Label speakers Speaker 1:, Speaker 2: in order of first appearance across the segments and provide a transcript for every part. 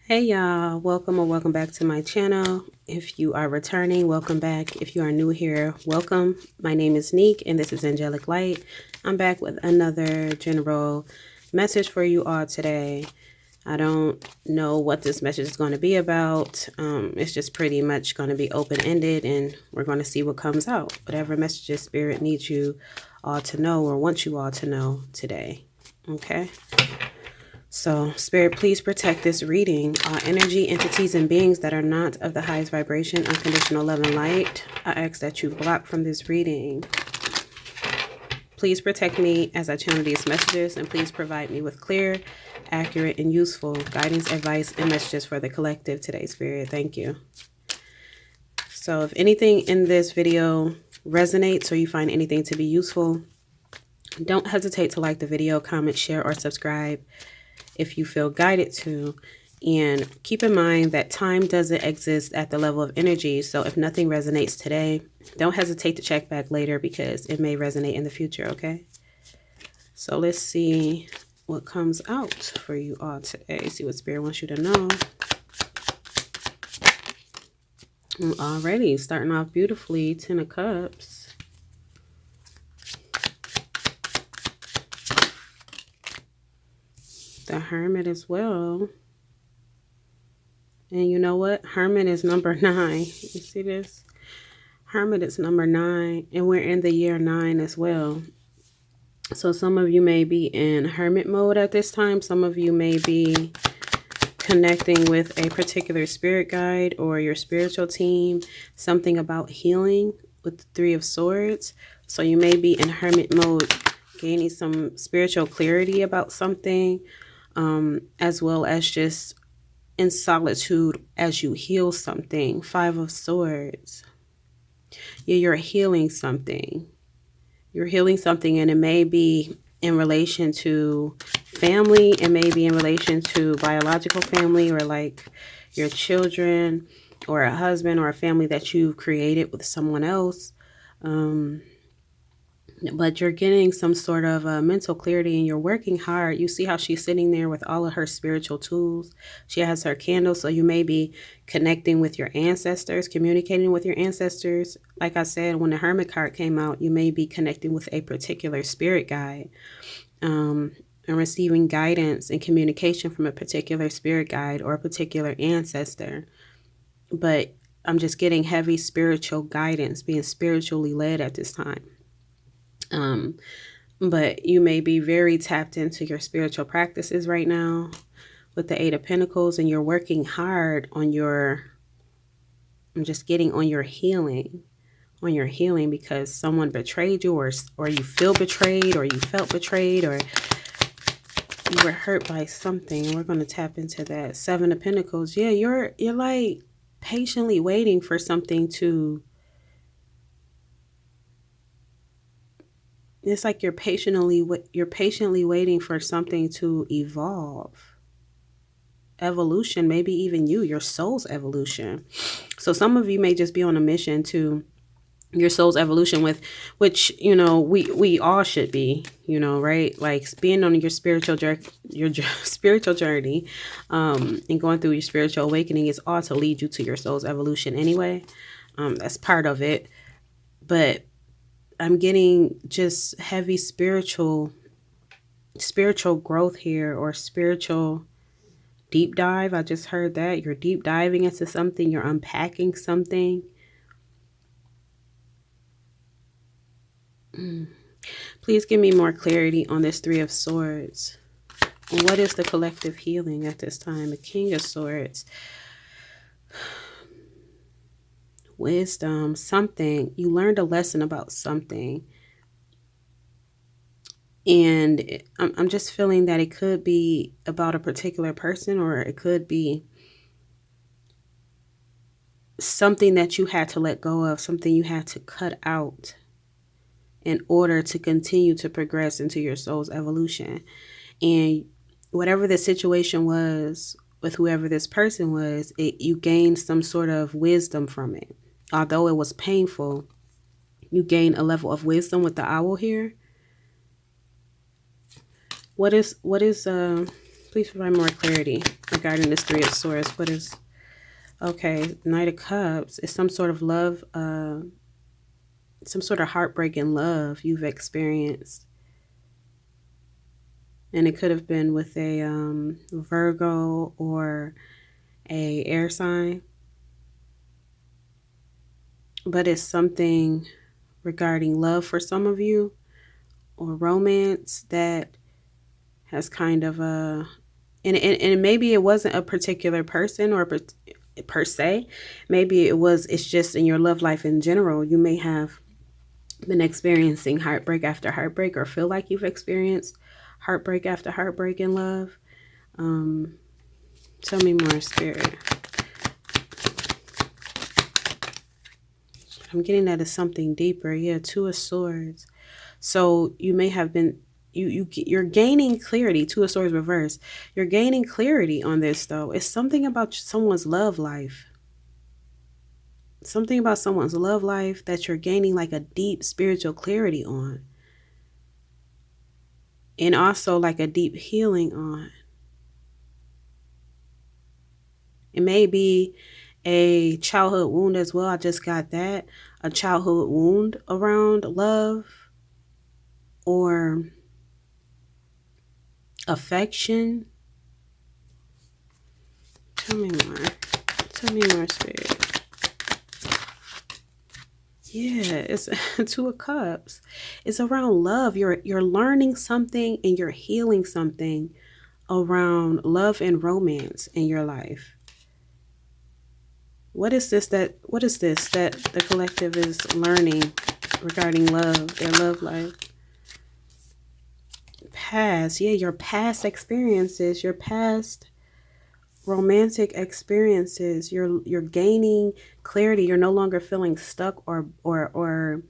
Speaker 1: Hey y'all, welcome or welcome back to my channel. If you are returning, welcome back. If you are new here, welcome. My name is Neek and this is Angelic Light. I'm back with another general message for you all today. I don't know what this message is going to be about. It's just pretty much going to be open-ended and we're going to see what comes out. Whatever messages Spirit needs you all to know or wants you all to know today. Okay? So, Spirit, please protect this reading. All energy, entities, and beings that are not of the highest vibration, unconditional love and light, I ask that you block from this reading. Please protect me as I channel these messages, and please provide me with clear, accurate, and useful guidance, advice, and messages for the collective today, Spirit. Thank you. So, if anything in this video resonates or you find anything to be useful, don't hesitate to like the video, comment, share, or subscribe if you feel guided to. And keep in mind that time doesn't exist at the level of energy. So if nothing resonates today, don't hesitate to check back later because it may resonate in the future, okay? So let's see what comes out for you all today. See what Spirit wants you to know. Alrighty, starting off beautifully, 10 of Cups. The Hermit as well. And you know what? Hermit is number 9. You see this? Hermit is number 9. And we're in the year 9 as well. So some of you may be in hermit mode at this time. Some of you may be connecting with a particular spirit guide or your spiritual team. Something about healing with the 3 of Swords. So you may be in hermit mode, gaining some spiritual clarity about something. As well as just in solitude as you heal something. 5 of Swords. Yeah, you're healing something. You're healing something, and it may be in relation to family. It may be in relation to biological family or like your children or a husband or a family that you've created with someone else. But you're getting some sort of mental clarity and you're working hard. You see how she's sitting there with all of her spiritual tools. She has her candle. So you may be connecting with your ancestors, communicating with your ancestors. Like I said, when the Hermit card came out, you may be connecting with a particular spirit guide and receiving guidance and communication from a particular spirit guide or a particular ancestor. But I'm just getting heavy spiritual guidance, being spiritually led at this time. But you may be very tapped into your spiritual practices right now with the 8 of Pentacles, and you're working hard on I'm just getting on your healing, because someone betrayed you or you feel betrayed or you felt betrayed or you were hurt by something. We're going to tap into that. 7 of Pentacles. Yeah, you're like patiently waiting for something to, it's like you're patiently waiting for something to evolve. Evolution, maybe even your soul's evolution. So some of you may just be on a mission to your soul's evolution, with which, you know, we all should be, you know, right? Like being on your spiritual journey, and going through your spiritual awakening is all to lead you to your soul's evolution anyway. That's part of it. But I'm getting just heavy spiritual growth here, or spiritual deep dive. I just heard that. You're deep diving into something. You're unpacking something. Please give me more clarity on this 3 of Swords. What is the collective healing at this time? The King of Swords. Wisdom. Something. You learned a lesson about something. And I'm just feeling that it could be about a particular person, or it could be something that you had to let go of, something you had to cut out in order to continue to progress into your soul's evolution. And whatever the situation was with whoever this person was, you gained some sort of wisdom from it. Although it was painful, you gained a level of wisdom with the owl here. What is Please provide more clarity regarding this Three of Swords. What is... Okay, Knight of Cups is some sort of love, some sort of heartbreaking love you've experienced. And it could have been with a Virgo or a air sign. But it's something regarding love for some of you, or romance that has kind of a... And maybe it wasn't a particular person or per se. Maybe it's just in your love life in general. You may have been experiencing heartbreak after heartbreak, or feel like you've experienced heartbreak after heartbreak in love. Tell me more, Spirit. I'm getting that as something deeper. Yeah, Two of Swords. So you may have been... You're gaining clarity. Two of Swords reverse. You're gaining clarity on this, though. It's something about someone's love life. Something about someone's love life that you're gaining like a deep spiritual clarity on. And also like a deep healing on. It may be a childhood wound as well. I just got that. A childhood wound around love or affection. Tell me more. Tell me more, Spirit. Yeah, it's Two of Cups. It's around love. You're learning something and you're healing something around love and romance in your life. What is this that the collective is learning regarding love, their love life? Past, yeah, your past experiences, your past romantic experiences. You're gaining clarity. You're no longer feeling stuck or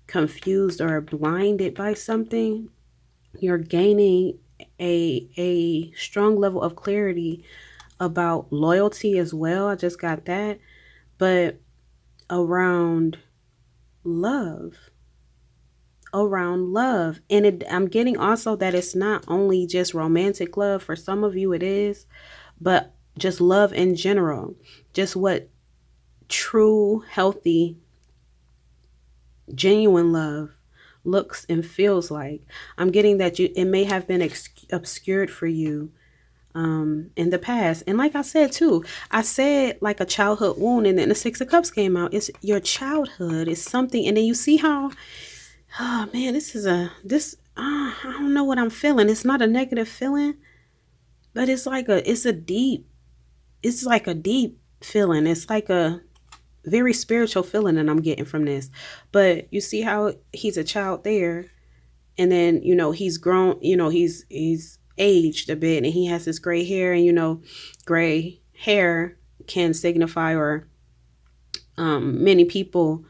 Speaker 1: confused or blinded by something. You're gaining a strong level of clarity about loyalty as well. I just got that. But around love. And I'm getting also that it's not only just romantic love. For some of you it is, but just love in general. Just what true, healthy, genuine love looks and feels like. I'm getting that it may have been obscured for you in the past. And like I said too, I said like a childhood wound, and then the Six of Cups came out. It's your childhood. It's something. And then you see how, oh man, I don't know what I'm feeling. It's not a negative feeling, but it's like a deep feeling. It's like a very spiritual feeling that I'm getting from this. But you see how he's a child there, and then, you know, he's grown, you know, he's aged a bit, and he has this gray hair, and, you know, gray hair can signify, or many people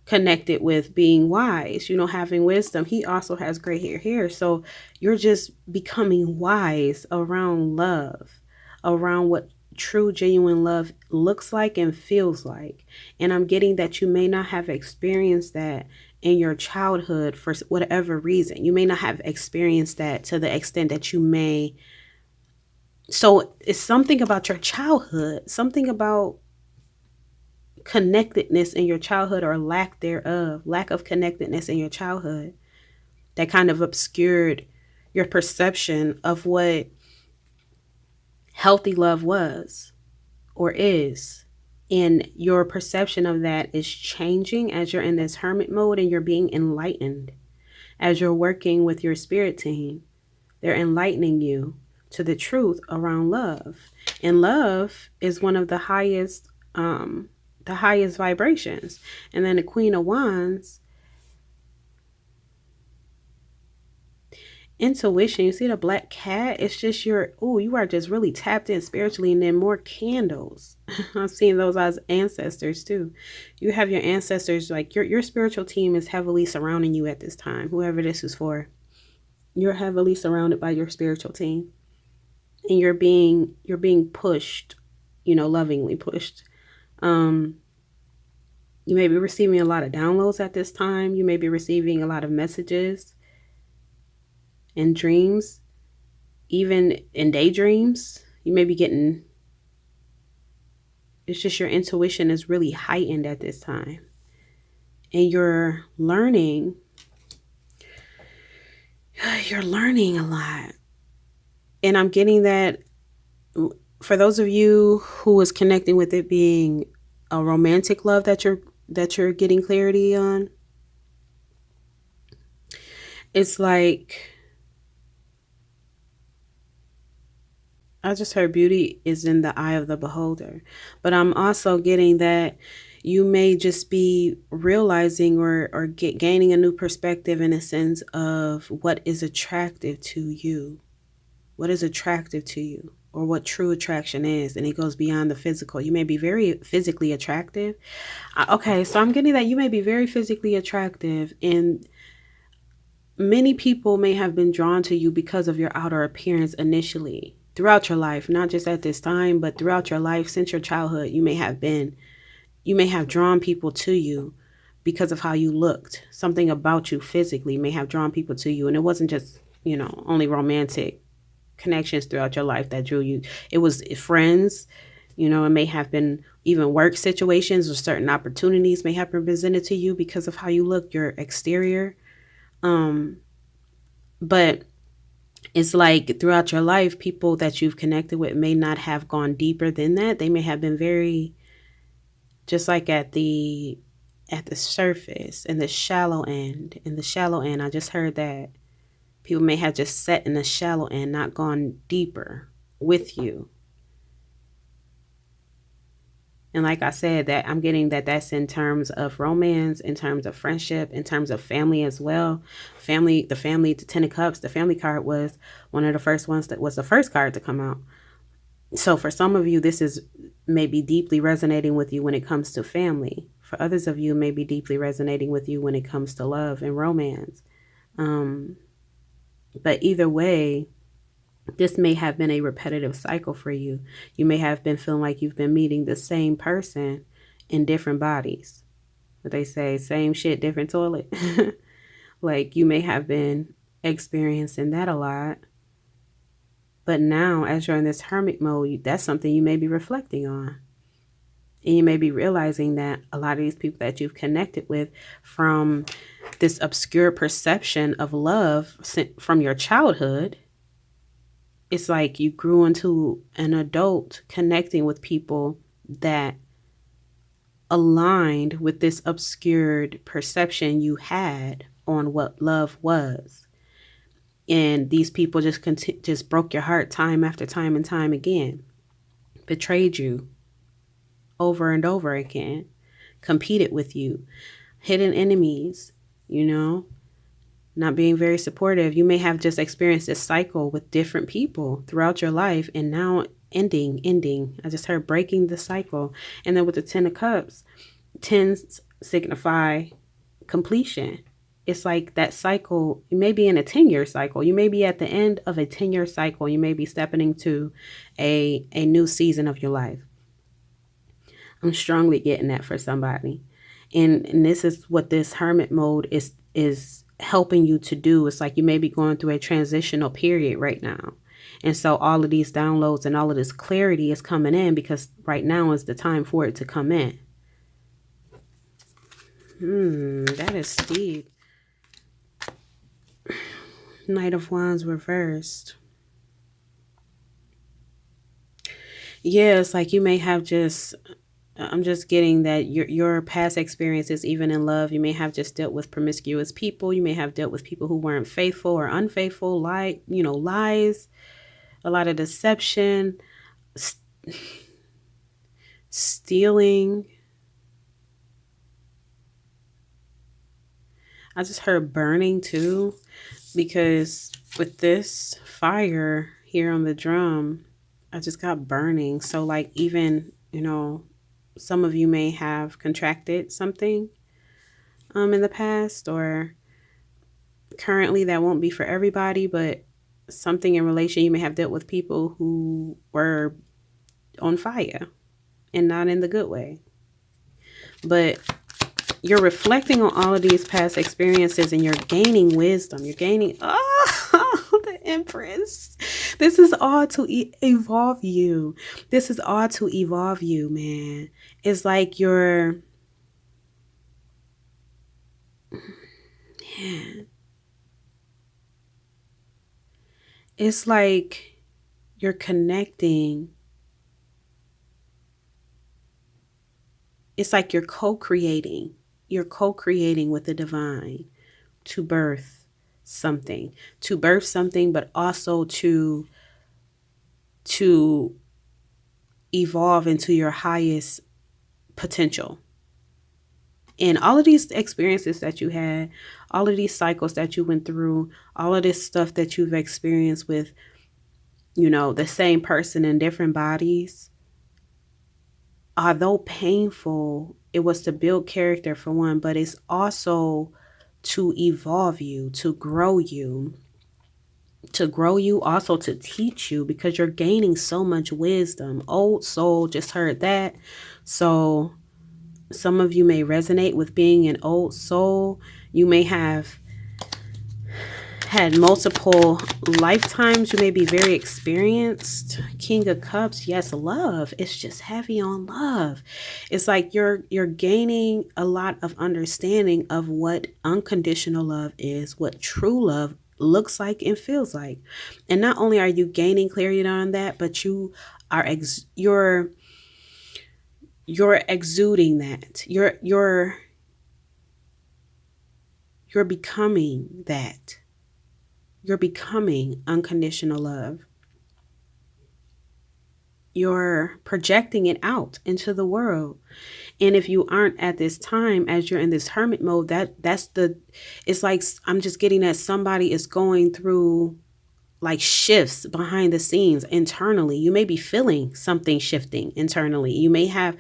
Speaker 1: connect it with being wise, you know, having wisdom. He also has gray hair. So you're just becoming wise around love, around what true, genuine love looks like and feels like. And I'm getting that you may not have experienced that in your childhood for whatever reason. You may not have experienced that to the extent that you may. So it's something about your childhood, something about connectedness in your childhood, or lack thereof, lack of connectedness in your childhood, that kind of obscured your perception of what healthy love was or is. And your perception of that is changing as you're in this hermit mode and you're being enlightened. As you're working with your spirit team, they're enlightening you to the truth around love. And love is one of the highest vibrations. And then the Queen of Wands, intuition. You see the black cat? It's just you are just really tapped in spiritually. And then more candles. I've seen those as ancestors too. You have your ancestors, like your spiritual team is heavily surrounding you at this time. Whoever this is for, you're heavily surrounded by your spiritual team, and you're being pushed, you know, lovingly pushed. You may be receiving a lot of downloads at this time. You may be receiving a lot of messages and dreams. even in daydreams. You may be getting, it's just your intuition is really heightened at this time. And you're learning a lot. And I'm getting that for those of you who is connecting with it being a romantic love that you're getting clarity on, it's like, I just heard beauty is in the eye of the beholder. But I'm also getting that you may just be realizing or gaining a new perspective in a sense of what is attractive to you. What is attractive to you, or what true attraction is. And it goes beyond the physical. You may be very physically attractive. Okay, so I'm getting that you may be very physically attractive, and many people may have been drawn to you because of your outer appearance initially. Throughout your life, not just at this time, but throughout your life, since your childhood, you may have drawn people to you because of how you looked. Something about you physically may have drawn people to you. And it wasn't just, only romantic connections throughout your life that drew you. It was friends, it may have been even work situations, or certain opportunities may have been presented to you because of how you look, your exterior. But it's like throughout your life, people that you've connected with may not have gone deeper than that. They may have been very, just like at the surface and the shallow end. In the shallow end, I just heard that people may have just sat in the shallow end, not gone deeper with you. And like I said, that I'm getting that's in terms of romance, in terms of friendship, in terms of family as well. The 10 of Cups, the family card was one of the first ones, that was the first card to come out. So for some of you, this is maybe deeply resonating with you when it comes to family. For others of you, it may be deeply resonating with you when it comes to love and romance. But either way, this may have been a repetitive cycle for you. You may have been feeling like you've been meeting the same person in different bodies. What they say, same shit, different toilet. Like you may have been experiencing that a lot. But now, as you're in this hermit mode, that's something you may be reflecting on. And you may be realizing that a lot of these people that you've connected with from this obscure perception of love from your childhood, it's like you grew into an adult connecting with people that aligned with this obscured perception you had on what love was. And these people just broke your heart time after time and time again, betrayed you over and over again, competed with you, hidden enemies, not being very supportive. You may have just experienced this cycle with different people throughout your life, and now ending. I just heard breaking the cycle. And then with the 10 of Cups, 10s signify completion. It's like that cycle, you may be in a 10-year cycle. You may be at the end of a 10-year cycle. You may be stepping into a new season of your life. I'm strongly getting that for somebody. And this is what this hermit mode is helping you to do. It's like you may be going through a transitional period right now. And so all of these downloads and all of this clarity is coming in because right now is the time for it to come in. That is steep. Knight of Wands reversed. Yeah, it's like you may have I'm just getting that your past experiences, even in love, you may have just dealt with promiscuous people. You may have dealt with people who weren't faithful or unfaithful, lies, a lot of deception, stealing. I just heard burning too, because with this fire here on the drum, I just got burning. So like even, some of you may have contracted something in the past or currently. That won't be for everybody, but something in relation, you may have dealt with people who were on fire and not in the good way. But you're reflecting on all of these past experiences and you're gaining wisdom. You're gaining, the Empress. This is all to evolve you. This is all to evolve you, man. It's like man, it's like you're connecting. It's like you're co-creating. You're co-creating with the divine to birth something. To birth something, but also to evolve into your highest potential. And all of these experiences that you had, all of these cycles that you went through, all of this stuff that you've experienced with, the same person in different bodies, although painful, it was to build character for one, but it's also to evolve you, to grow you, also to teach you, because you're gaining so much wisdom. Old soul, just heard that. So some of you may resonate with being an old soul. You may have had multiple lifetimes. You may be very experienced. King of Cups, yes, love. It's just heavy on love. It's like you're gaining a lot of understanding of what unconditional love is, what true love looks like and feels like. And not only are you gaining clarity on that, but you are you're exuding that. You're becoming that. You're becoming unconditional love. You're projecting it out into the world. And if you aren't at this time, as you're in this hermit mode, it's like, I'm just getting that somebody is going through like shifts behind the scenes internally. You may be feeling something shifting internally. You may have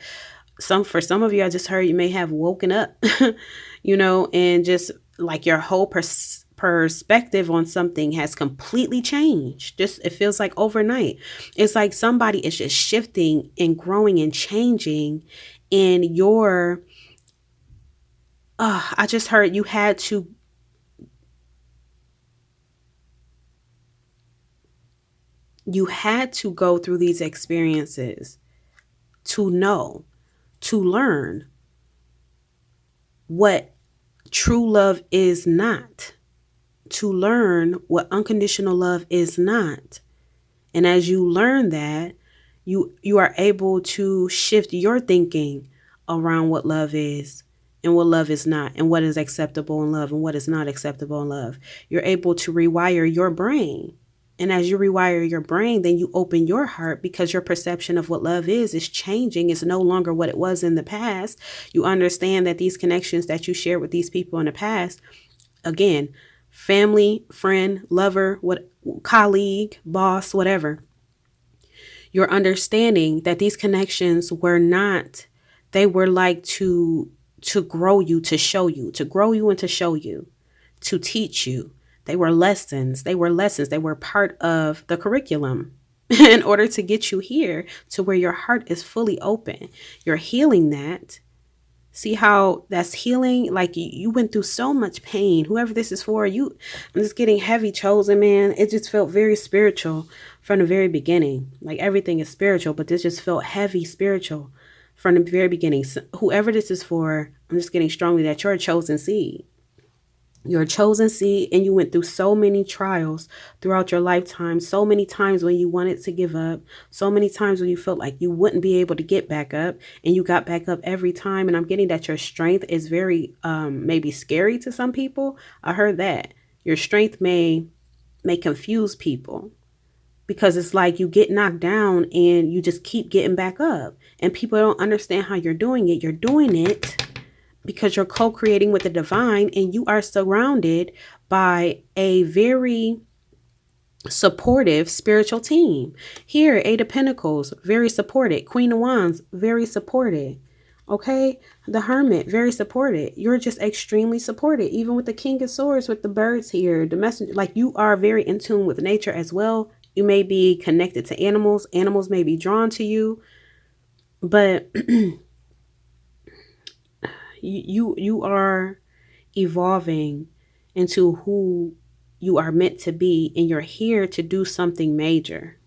Speaker 1: for some of you, I just heard you may have woken up, and just like your whole perspective on something has completely changed. Just, it feels like overnight. It's like somebody is just shifting and growing and changing in your, I just heard you had to go through these experiences to know, to learn what true love is not, to learn what unconditional love is not. And as you learn that, you are able to shift your thinking around what love is and what love is not, and what is acceptable in love and what is not acceptable in love. You're able to rewire your brain. And as you rewire your brain, then you open your heart, because your perception of what love is changing. It's no longer what it was in the past. You understand that these connections that you shared with these people in the past, again, family, friend, lover, colleague, boss, whatever, you're understanding that these connections were not, they were like to grow you, to show you, to grow you and to show you, to teach you. They were lessons. They were part of the curriculum in order to get you here to where your heart is fully open. You're healing that. See how that's healing? Like you went through so much pain. Whoever this is for, I'm just getting heavy chosen, man. It just felt very spiritual from the very beginning. Like everything is spiritual, but this just felt heavy spiritual from the very beginning. So whoever this is for, I'm just getting strongly that you're a chosen seed. You're a chosen seed, and you went through so many trials throughout your lifetime, so many times when you wanted to give up, so many times when you felt like you wouldn't be able to get back up, and you got back up every time. And I'm getting that your strength is very maybe scary to some people. I heard that your strength may confuse people, because it's like you get knocked down and you just keep getting back up, and people don't understand how you're doing it. You're doing it because you're co-creating with the divine, and you are surrounded by a very supportive spiritual team. Here, Eight of Pentacles, very supported. Queen of Wands, very supported. Okay, the Hermit, very supported. You're just extremely supported. Even with the King of Swords, with the birds here, the messenger, like you are very in tune with nature as well. You may be connected to animals. Animals may be drawn to you, but you are evolving into who you are meant to be, and you're here to do something major.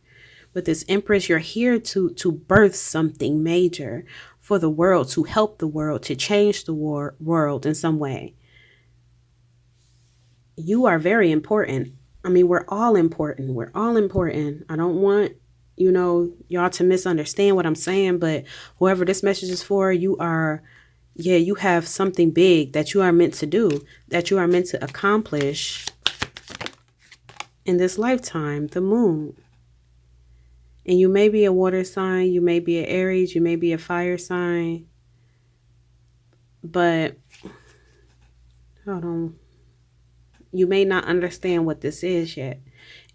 Speaker 1: With this Empress, you're here to birth something major for the world, to help the world, to change the world in some way. You are very important. I mean, we're all important. We're all important. I don't want, y'all to misunderstand what I'm saying, but whoever this message is for, you have something big that you are meant to do, that you are meant to accomplish in this lifetime, the moon. And you may be a water sign, you may be an Aries, you may be a fire sign, but hold on. You may not understand what this is yet.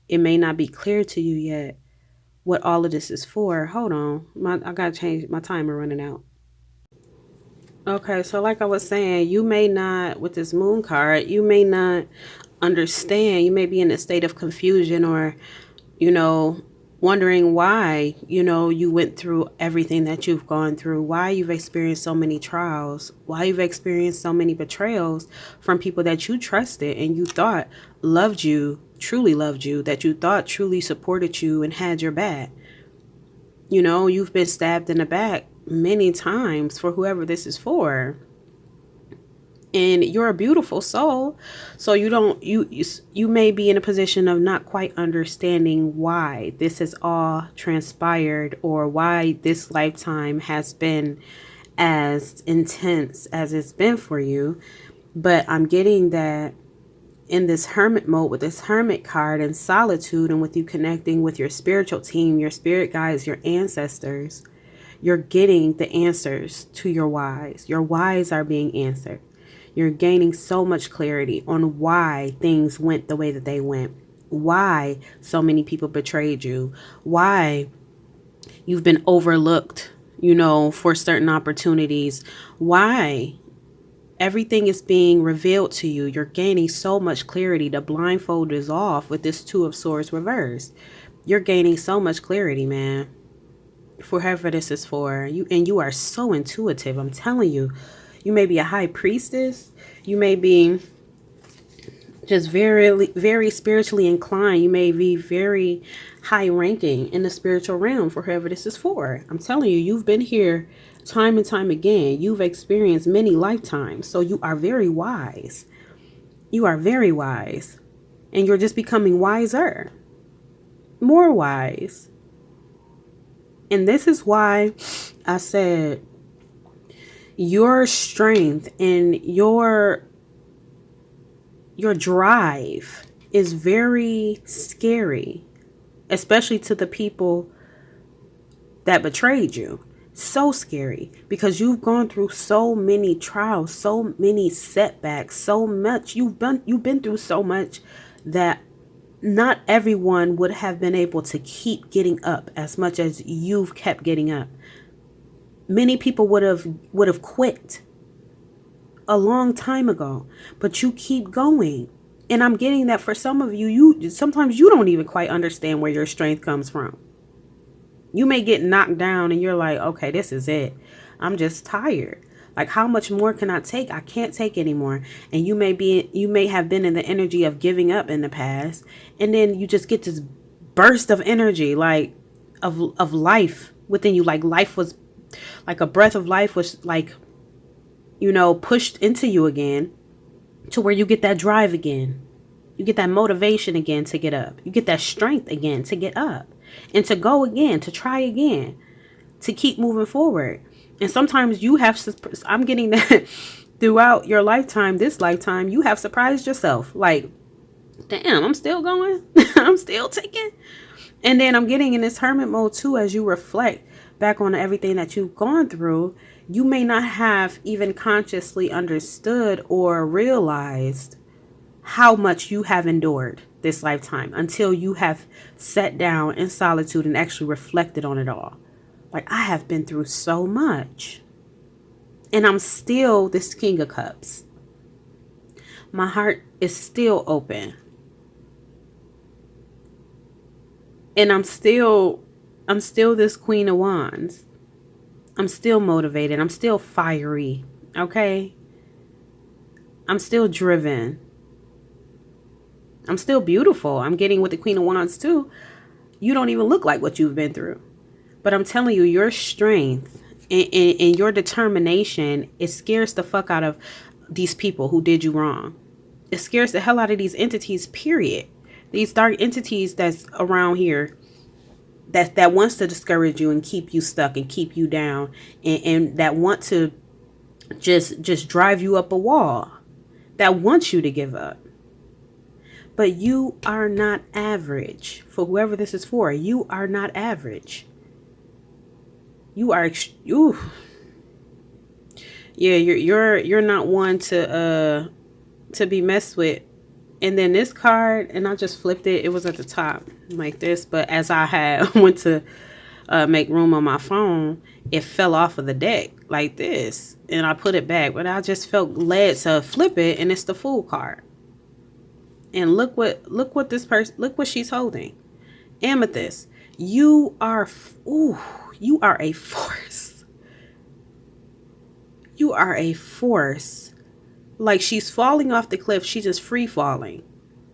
Speaker 1: It may not be clear to you yet what all of this is for. Hold on. I got to change my timer running out. Okay, so like I was saying, you may not, with this moon card, you may not understand. You may be in a state of confusion or, wondering why, you went through everything that you've gone through, why you've experienced so many trials, why you've experienced so many betrayals from people that you trusted and you thought loved you, truly loved you, that you thought truly supported you and had your back. You've been stabbed in the back many times for whoever this is for. And you're a beautiful soul. So you may be in a position of not quite understanding why this has all transpired or why this lifetime has been as intense as it's been for you. But I'm getting that in this hermit mode, with this hermit card and solitude, and with you connecting with your spiritual team, your spirit guides, your ancestors, you're getting the answers to your whys. Your whys are being answered. You're gaining so much clarity on why things went the way that they went, why so many people betrayed you, why you've been overlooked, for certain opportunities, why everything is being revealed to you. You're gaining so much clarity. The blindfold is off with this Two of Swords reversed. You're gaining so much clarity, man, for whoever this is for. You are so intuitive. I'm telling you. You may be a high priestess. You may be just very, very spiritually inclined. You may be very high ranking in the spiritual realm for whoever this is for. I'm telling you, you've been here time and time again. You've experienced many lifetimes. So you are very wise. You are very wise. And you're just becoming wiser. More wise. And this is why I said your strength and your drive is very scary, especially to the people that betrayed you. So scary because you've gone through so many trials, so many setbacks, so much. You've been through so much that not everyone would have been able to keep getting up as much as you've kept getting up. Many people would have quit a long time ago, but you keep going. And I'm getting that for some of you, sometimes you don't even quite understand where your strength comes from. You may get knocked down and you're like, okay, this is it. I'm just tired. Like, how much more can I take? I can't take anymore. And you may have been in the energy of giving up in the past. And then you just get this burst of energy, like of life within you. Like life was like a breath of life was like, pushed into you again, to where you get that drive again. You get that motivation again to get up. You get that strength again to get up and to go again, to try again, to keep moving forward. And sometimes I'm getting that throughout your lifetime, this lifetime, you have surprised yourself. Like, damn, I'm still going. I'm still taking. And then I'm getting in this hermit mode too, as you reflect back on everything that you've gone through. You may not have even consciously understood or realized how much you have endured this lifetime until you have sat down in solitude and actually reflected on it all. Like, I have been through so much. And I'm still this King of Cups. My heart is still open. And I'm still this Queen of Wands. I'm still motivated. I'm still fiery. Okay? I'm still driven. I'm still beautiful. I'm getting with the Queen of Wands too. You don't even look like what you've been through. But I'm telling you, your strength and your determination, it scares the fuck out of these people who did you wrong. It scares the hell out of these entities, period. These dark entities that's around here that wants to discourage you and keep you stuck and keep you down, and that want to just drive you up a wall, that wants you to give up. But you are not average. For whoever this is for, you are not average. You are yeah, you're not one to be messed with. And then this card, and I just flipped it. It was at the top like this, but as I had went to make room on my phone, it fell off of the deck like this, and I put it back. But I just felt led to flip it, and it's the Fool card. And look what this person, look what she's holding. Amethyst. You are a force. You are a force. Like, she's falling off the cliff. She's just free falling.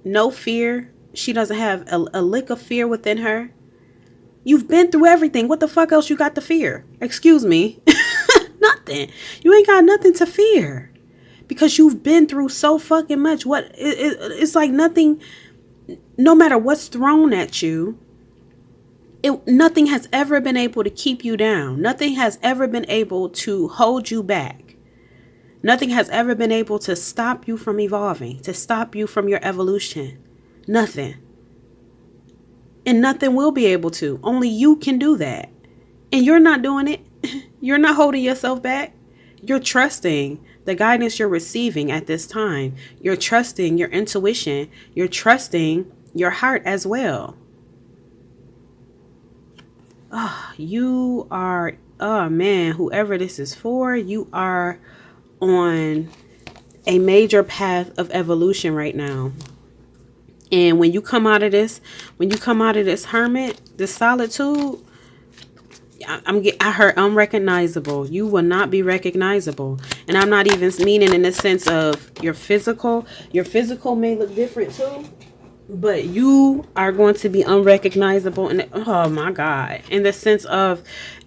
Speaker 1: No fear. She doesn't have a lick of fear within her. You've been through everything. What the fuck else you got to fear? Excuse me. Nothing. You ain't got nothing to fear. Because you've been through so fucking much. It's like nothing, no matter what's thrown at you, nothing has ever been able to keep you down. Nothing has ever been able to hold you back. Nothing has ever been able to stop you from evolving, to stop you from your evolution. Nothing. And nothing will be able to. Only you can do that. And you're not doing it. You're not holding yourself back. You're trusting the guidance you're receiving at this time. You're trusting your intuition. You're trusting your heart as well. You are, oh man, whoever this is for, you are on a major path of evolution right now. And when you come out of this, hermit, this solitude, I heard unrecognizable. You will not be recognizable. And I'm not even meaning in the sense of your physical. Your physical may look different too, but you are going to be unrecognizable. And oh my God, in the sense of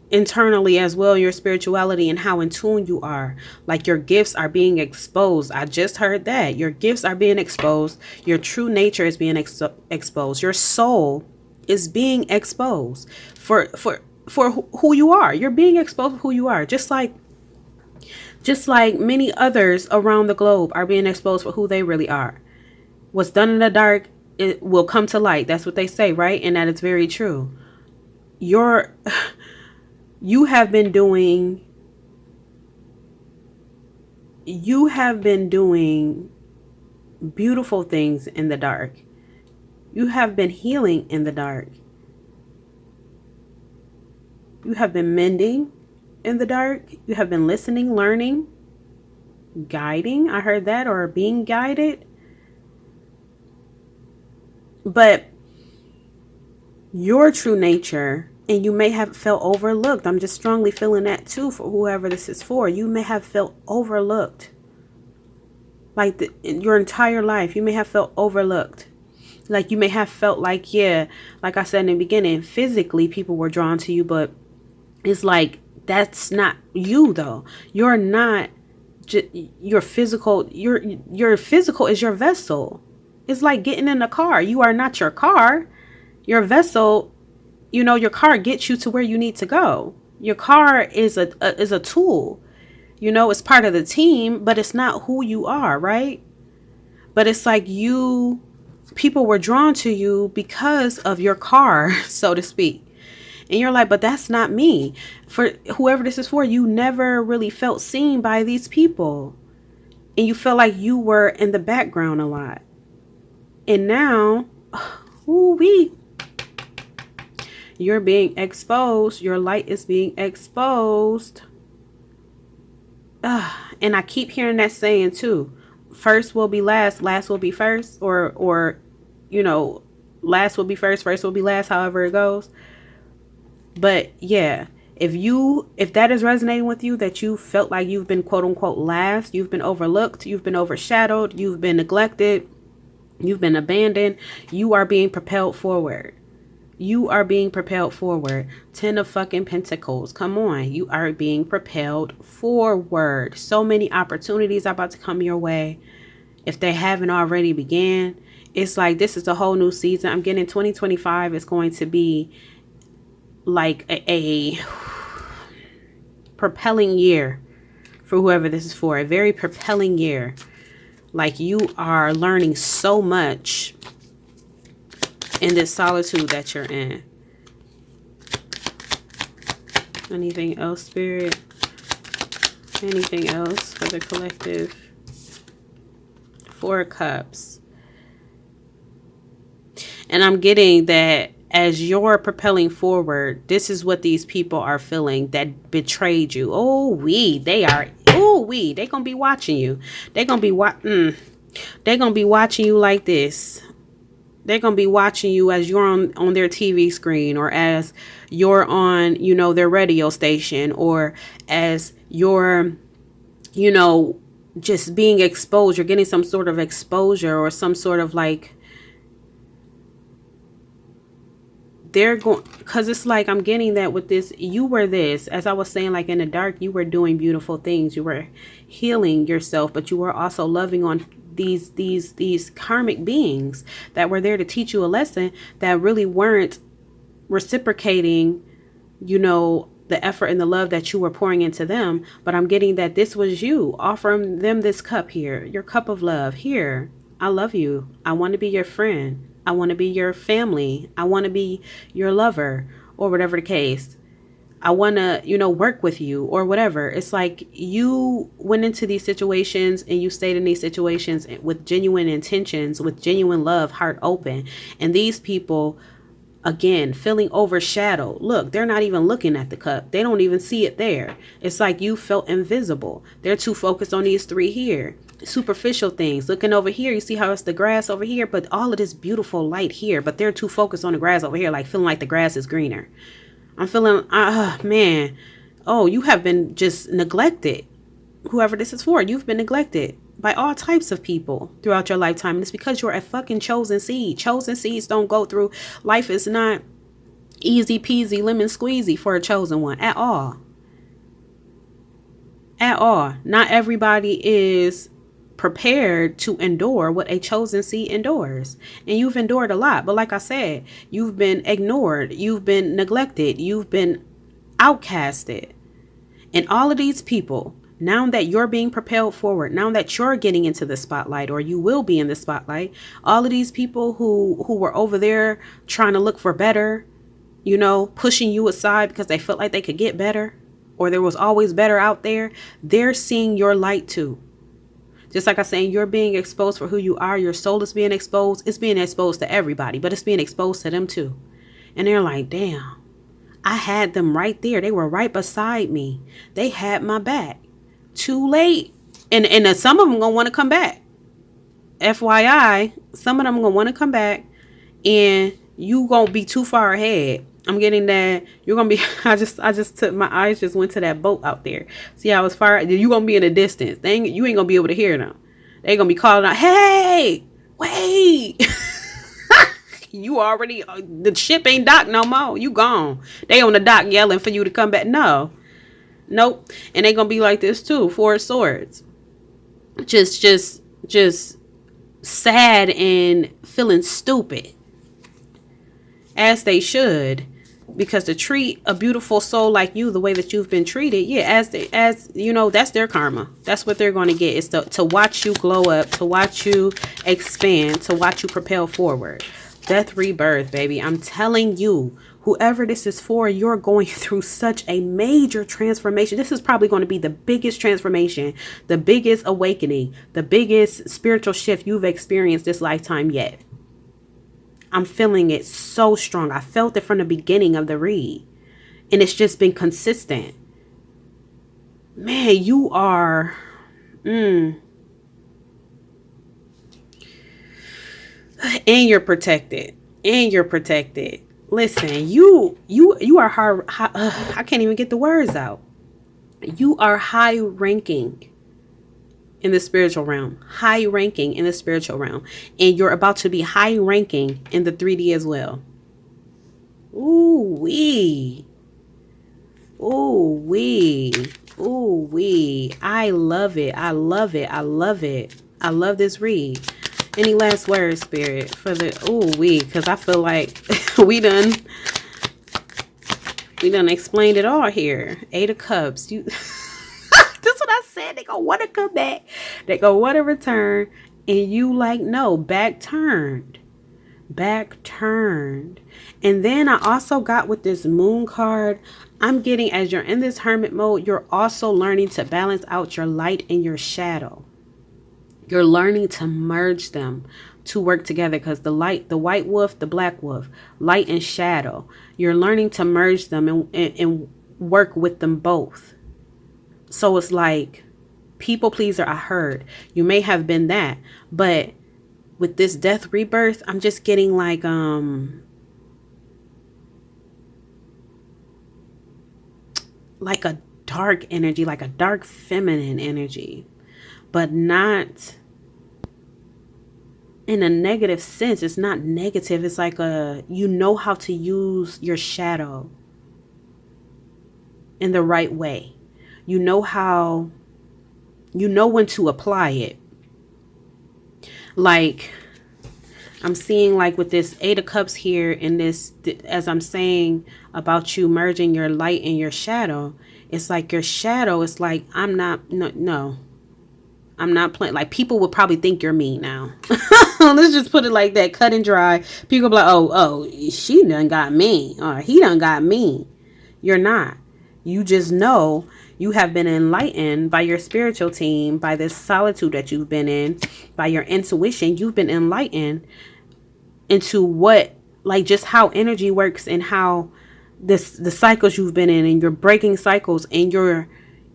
Speaker 1: internally as well, your spirituality and how in tune you are. Like, your gifts are being exposed. I just heard that. Your gifts are being exposed. Your true nature is being exposed. Your soul is being exposed for who you are. You're being exposed for who you are. Just like many others around the globe are being exposed for who they really are. What's done in the dark, it will come to light. That's what they say, right? And that is very true. You have been doing beautiful things in the dark. You have been healing in the dark. You have been mending in the dark. You have been listening, learning, guiding. I heard that, or being guided. But your true nature, and you may have felt overlooked. I'm just strongly feeling that too for whoever this is for. You may have felt overlooked. Like your entire life, you may have felt overlooked. Like, you may have felt like, yeah, like I said in the beginning, physically people were drawn to you, but it's like, that's not you though. You're not your physical. Your physical is your vessel. It's like getting in a car. You are not your car. Your vessel, your car gets you to where you need to go. Your car is a tool. It's part of the team, but it's not who you are, right? But it's like people were drawn to you because of your car, so to speak. And you're like, but that's not me. For whoever this is for, you never really felt seen by these people. And you felt like you were in the background a lot. And now, you're being exposed. Your light is being exposed. And I keep hearing that saying too. First will be last, last will be first, or last will be first will be last, however it goes. But yeah, if that is resonating with you, that you felt like you've been quote unquote last, you've been overlooked, you've been overshadowed, you've been neglected, You've been abandoned. You are being propelled forward. You are being propelled forward. 10 of fucking Pentacles. Come on. You are being propelled forward. So many opportunities are about to come your way. If they haven't already began, it's like this is a whole new season. I'm getting 2025 is going to be like a propelling year for whoever this is for. A very propelling year. Like you are learning so much in this solitude that you're in. Anything else, Spirit? Anything else for the collective? 4 of Cups. And I'm getting that as you're propelling forward, this is what these people are feeling that betrayed you. They gonna be watching you. They're gonna be watching you like this. They're going to be watching you as you're on their TV screen, or as you're on, their radio station, or as you're, just being exposed. You're getting some sort of exposure, or some sort of like, they're going, because it's like, I'm getting that with this, you were this, as I was saying, like in the dark, you were doing beautiful things. You were healing yourself, but you were also loving on these karmic beings that were there to teach you a lesson that really weren't reciprocating, the effort and the love that you were pouring into them. But I'm getting that this was you offering them this cup here, your cup of love. Here, I love you. I want to be your friend. I want to be your family. I want to be your lover, or whatever the case. I want to, work with you, or whatever. It's like you went into these situations and you stayed in these situations with genuine intentions, with genuine love, heart open. And these people, again, feeling overshadowed. Look, they're not even looking at the cup. They don't even see it there. It's like you felt invisible. They're too focused on these 3 here. Superficial things. Looking over here, you see how it's the grass over here, but all of this beautiful light here, but they're too focused on the grass over here, like feeling like the grass is greener. I'm feeling, man, you have been just neglected. Whoever this is for, you've been neglected by all types of people throughout your lifetime. And it's because you're a fucking chosen seed. Chosen seeds don't go through. Life is not easy peasy lemon squeezy for a chosen one at all. At all. Not everybody is prepared to endure what a chosen seed endures. And you've endured a lot. But like I said, you've been ignored. You've been neglected. You've been outcasted. And all of these people, now that you're being propelled forward, now that you're getting into the spotlight, or you will be in the spotlight, all of these people who were over there trying to look for better, pushing you aside because they felt like they could get better, or there was always better out there, they're seeing your light too. Just like I saying, you're being exposed for who you are. Your soul is being exposed. It's being exposed to everybody, but it's being exposed to them too. And they're like, damn, I had them right there. They were right beside me. They had my back. Too late. And some of them going to want to come back. FYI, some of them going to want to come back, and you going to be too far ahead. I'm getting that you're going to be, I just took my eyes, just went to that boat out there. See how it's far? You're going to be in the distance. You ain't going to be able to hear them. They going to be calling out, hey, wait. You already, the ship ain't docked no more. You gone. They on the dock yelling for you to come back. Nope. And they going to be like this too. 4 of Swords. Just sad and feeling stupid. As they should. Because to treat a beautiful soul like you the way that you've been treated, as that's their karma. That's what they're going to get, is to watch you glow up, to watch you expand, to watch you propel forward. Death, rebirth, baby. I'm telling you, whoever this is for, you're going through such a major transformation. This is probably going to be the biggest transformation, the biggest awakening, the biggest spiritual shift you've experienced this lifetime yet. I'm feeling it so strong. I felt it from the beginning of the read. And it's just been consistent. Man, you are... And you're protected. Listen, you are high, I can't even get the words out. You are high ranking in the spiritual realm, high ranking in the spiritual realm, and you're about to be high ranking in the 3D as well. Ooh wee. Ooh wee. Ooh wee. I love it. I love it. I love it. I love this read. Any last words, Spirit, for the ooh wee? Because I feel like we done explained it all here. 8 of Cups. You that's what I said. They gonna want to come back. They gonna want to return. And you like, no, back turned. Back turned. And then I also got with this moon card, I'm getting, as you're in this hermit mode, you're also learning to balance out your light and your shadow. You're learning to merge them to work together, because the light, the white wolf, the black wolf, light and shadow, you're learning to merge them and work with them both. So it's like, people pleaser, I heard. You may have been that, but with this death rebirth, I'm just getting like a dark energy, like a dark feminine energy, but not in a negative sense. It's not negative. It's like you know how to use your shadow in the right way. You know when to apply it. Like, I'm seeing like with this 8 of Cups here in this, as I'm saying about you merging your light and your shadow, it's like your shadow is like, I'm not playing. Like, people would probably think you're me now. Let's just put it like that, cut and dry. People be like, oh, she done got me, or he done got me. You're not. You just know you have been enlightened by your spiritual team, by this solitude that you've been in, by your intuition. You've been enlightened into what, like, just how energy works, and how the cycles you've been in, and you're breaking cycles, and you're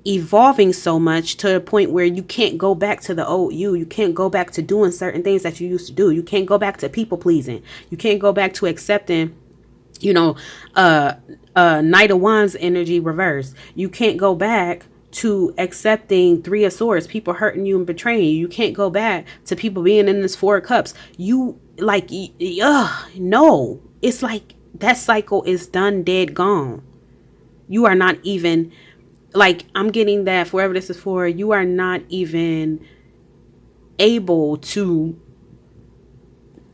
Speaker 1: evolving so much to the point where you can't go back to the old you. You can't go back to doing certain things that you used to do. You can't go back to people pleasing. You can't go back to accepting, Knight of Wands energy reverse. You can't go back to accepting 3 of Swords, people hurting you and betraying you. You can't go back to people being in this 4 of Cups. You like, no, it's like that cycle is done, dead, gone. You are not even, like, I'm getting that whoever this is for, you are not even able to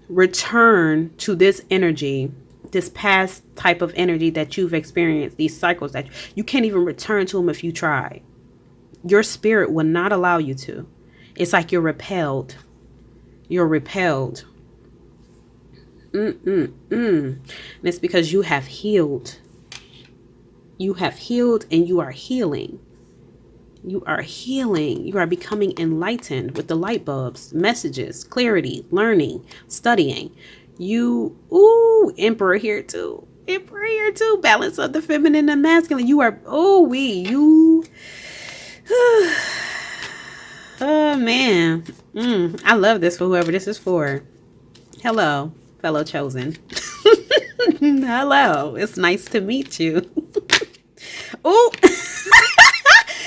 Speaker 1: return to this energy, this past type of energy that you've experienced, these cycles that you can't even return to them if you try. Your spirit will not allow you to. It's like you're repelled. You're repelled. And it's because you have healed. You have healed, and you are healing. You are healing. You are becoming enlightened with the light bulbs, messages, clarity, learning, studying. Emperor here too. Emperor here too. Balance of the feminine and masculine. You are, oh man. I love this for whoever this is for. Hello, fellow chosen. Hello. It's nice to meet you. Oh, and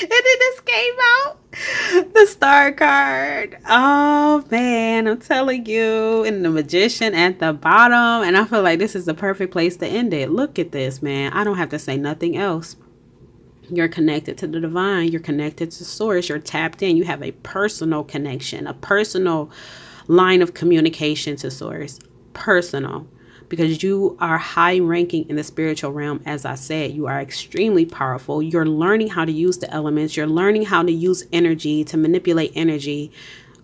Speaker 1: then this came out, the Star card. Oh man, I'm telling you, and the Magician at the bottom, and I feel like this is the perfect place to end it. Look at this, man. I don't have to say nothing else. You're connected to the divine. You're connected to source. You're tapped in. You have a personal connection, a personal line of communication to source. Personal. Because you are high ranking in the spiritual realm. As I said, you are extremely powerful. You're learning how to use the elements. You're learning how to use energy, to manipulate energy,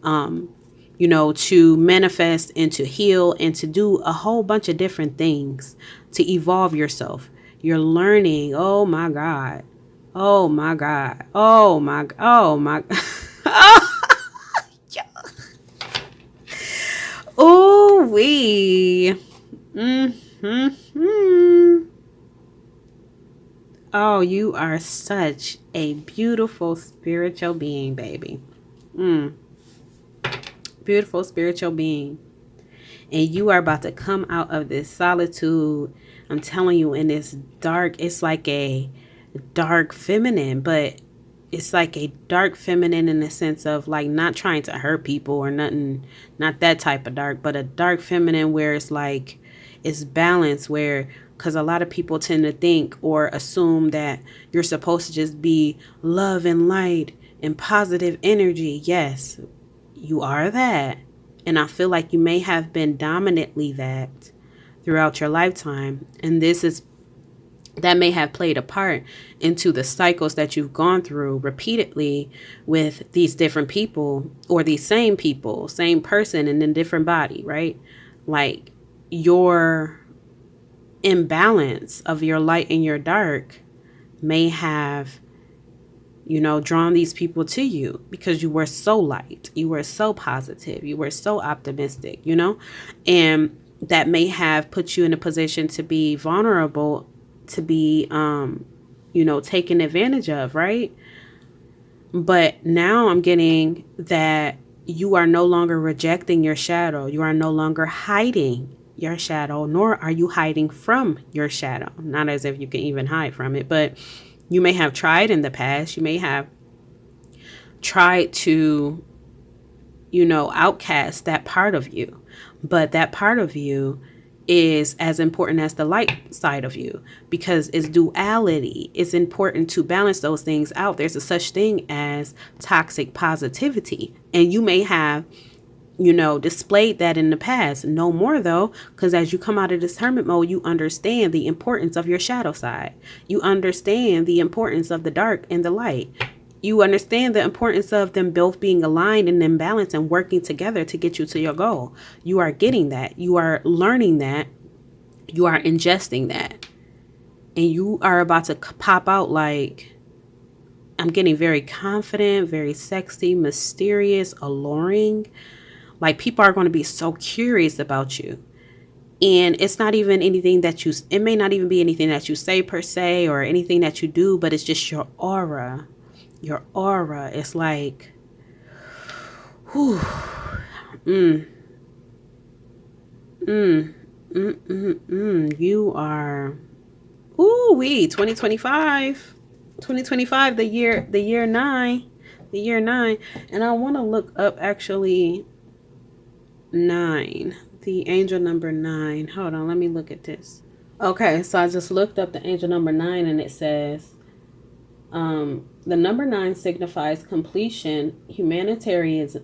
Speaker 1: to manifest and to heal and to do a whole bunch of different things to evolve yourself. You're learning. Oh my God. Oh my God. Oh my. Oh my. Oh wee. Oh, you are such a beautiful spiritual being, baby. Beautiful spiritual being. And you are about to come out of this solitude. I'm telling you, in this dark, it's like a dark feminine, but it's like a dark feminine in the sense of like not trying to hurt people or nothing, not that type of dark, but a dark feminine where it's like it's balanced, where because a lot of people tend to think or assume that you're supposed to just be love and light and positive energy. Yes, you are that. And I feel like you may have been dominantly that throughout your lifetime. And that may have played a part into the cycles that you've gone through repeatedly with these different people, or these same people, same person in a different body, right? Like your imbalance of your light and your dark may have, drawn these people to you because you were so light, you were so positive, you were so optimistic, and that may have put you in a position to be vulnerable, to be, taken advantage of, right? But now I'm getting that you are no longer rejecting your shadow. You are no longer hiding your shadow, nor are you hiding from your shadow. Not as if you can even hide from it, but you may have tried in the past. You may have tried to, outcast that part of you. But that part of you is as important as the light side of you, because it's duality. It's important to balance those things out. There's a such thing as toxic positivity. And you may have, displayed that in the past. No more though, because as you come out of discernment mode, you understand the importance of your shadow side. You understand the importance of the dark and the light. You understand the importance of them both being aligned and in balance and working together to get you to your goal. You are getting that. You are learning that. You are ingesting that. And you are about to pop out like, I'm getting very confident, very sexy, mysterious, alluring. Like people are going to be so curious about you. And it's not even anything it may not even be anything that you say per se or anything that you do, but it's just your aura. Your aura is like, whew, you are, 2025, the year nine. And I want to look up actually 9, the angel number 9. Hold on, let me look at this. Okay, so I just looked up the angel number 9 and it says, the number 9 signifies completion, humanitarianism,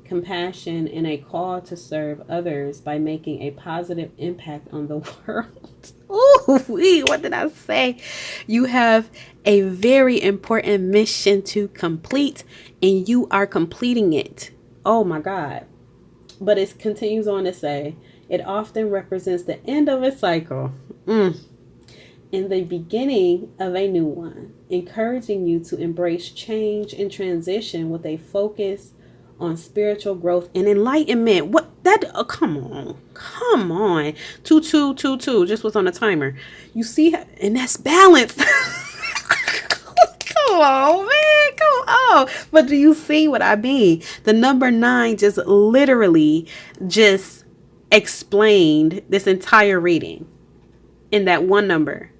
Speaker 1: compassion, and a call to serve others by making a positive impact on the world. Ooh, what did I say? You have a very important mission to complete, and you are completing it. Oh my God. But it continues on to say, it often represents the end of a cycle. In the beginning of a new one, encouraging you to embrace change and transition with a focus on spiritual growth and enlightenment. What that? Oh, come on. 2222 just was on a timer. You see, and that's balance. Come on, man. Come on. But do you see what I mean? The number 9 just literally just explained this entire reading in that one number.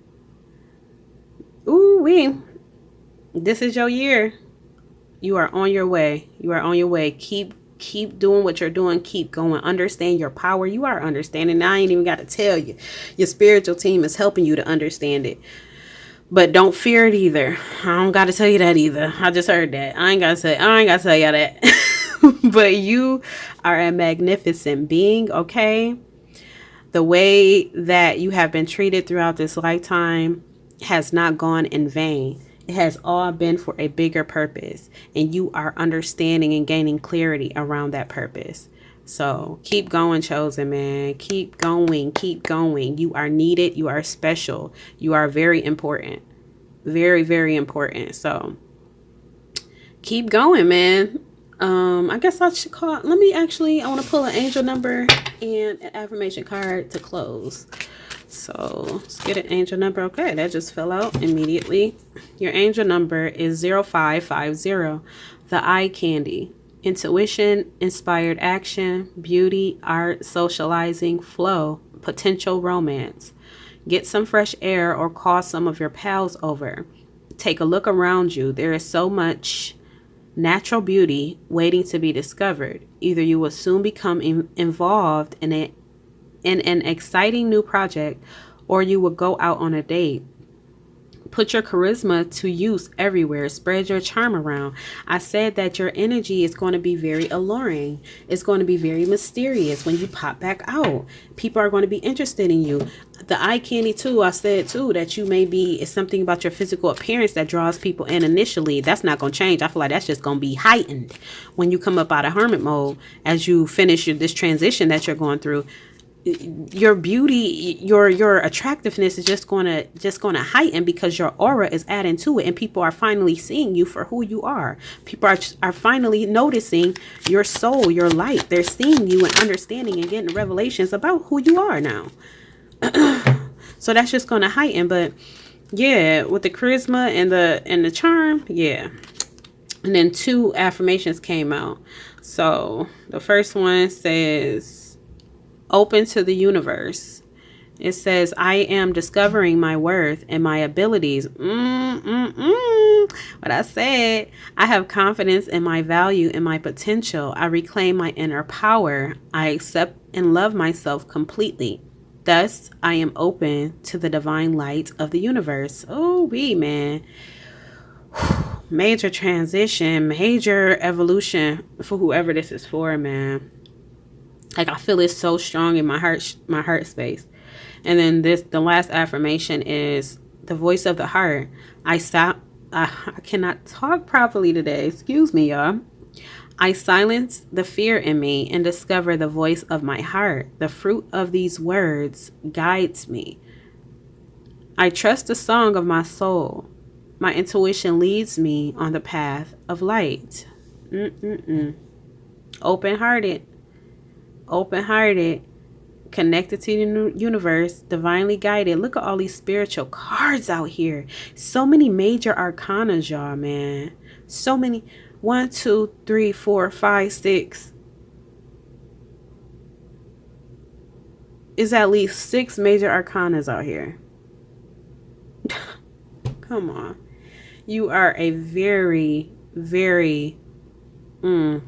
Speaker 1: This is your year. You are on your way. Keep doing what you're doing. Keep going. Understand your power. You are understanding. I ain't even got to tell you. Your spiritual team is helping you to understand it. But don't fear it either. I don't got to tell you that either. I just heard that. I ain't got to tell you that. But you are a magnificent being, okay? The way that you have been treated throughout this lifetime has not gone in vain. It has all been for a bigger purpose, and you are understanding and gaining clarity around that purpose. So keep going, chosen man. Keep going. You are needed. You are special. You are very important. Very, very important. So keep going, man. I guess I should call. I want to pull an angel number and an affirmation card to close. So let's get an angel number. Okay, that just fell out immediately. Your angel number is 0550. The eye candy. Intuition, inspired action, beauty, art, socializing, flow, potential romance. Get some fresh air or call some of your pals over. take a look around you. There is so much natural beauty waiting to be discovered. Either you will soon become involved in an exciting new project, or you will go out on a date. Put your charisma to use everywhere. Spread your charm around. I said that your energy is going to be very alluring. It's going to be very mysterious when you pop back out. People are going to be interested in you. The eye candy too, I said too, that you may be, it's something about your physical appearance that draws people in initially. That's not going to change. I feel like that's just going to be heightened when you come up out of hermit mode as you finish this transition that you're going through. Your beauty, your attractiveness is just gonna heighten because your aura is adding to it, and people are finally seeing you for who you are. People are finally noticing your soul, your light. They're seeing you and understanding and getting revelations about who you are now. So that's just gonna heighten. But yeah, with the charisma and the charm, yeah. And then 2 affirmations came out. So the first one says, open to the universe. It says, I am discovering my worth and my abilities. What I said, I have confidence in my value and my potential. I reclaim my inner power. I accept and love myself completely. Thus, I am open to the divine light of the universe. Oh, man. Major transition, major evolution for whoever this is for, man. Like, I feel it so strong in my heart space. And then the last affirmation is the voice of the heart. I cannot talk properly today. Excuse me, y'all. I silence the fear in me and discover the voice of my heart. The fruit of these words guides me. I trust the song of my soul. My intuition leads me on the path of light. Open-hearted, connected to the universe, divinely guided. Look at all these spiritual cards out here. So many major arcana, y'all, man. So many. 1, 2, 3, 4, 5, 6. Is at least 6 major arcanas out here. Come on. You are a very, very you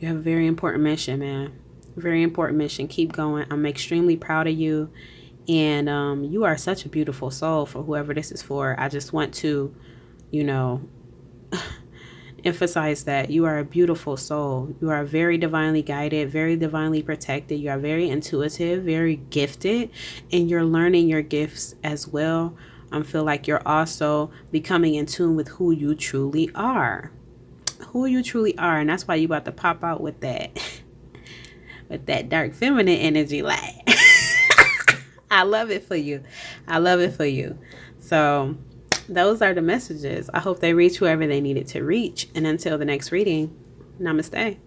Speaker 1: have a very important mission, man. Very important mission. Keep going. I'm extremely proud of you. And you are such a beautiful soul for whoever this is for. I just want to, emphasize that you are a beautiful soul. You are very divinely guided, very divinely protected. You are very intuitive, very gifted, and you're learning your gifts as well. I feel like you're also becoming in tune with who you truly are. And that's why you about to pop out with that dark feminine energy. Like, I love it for you. So those are the messages. I hope they reach whoever they needed to reach. And until the next reading, namaste.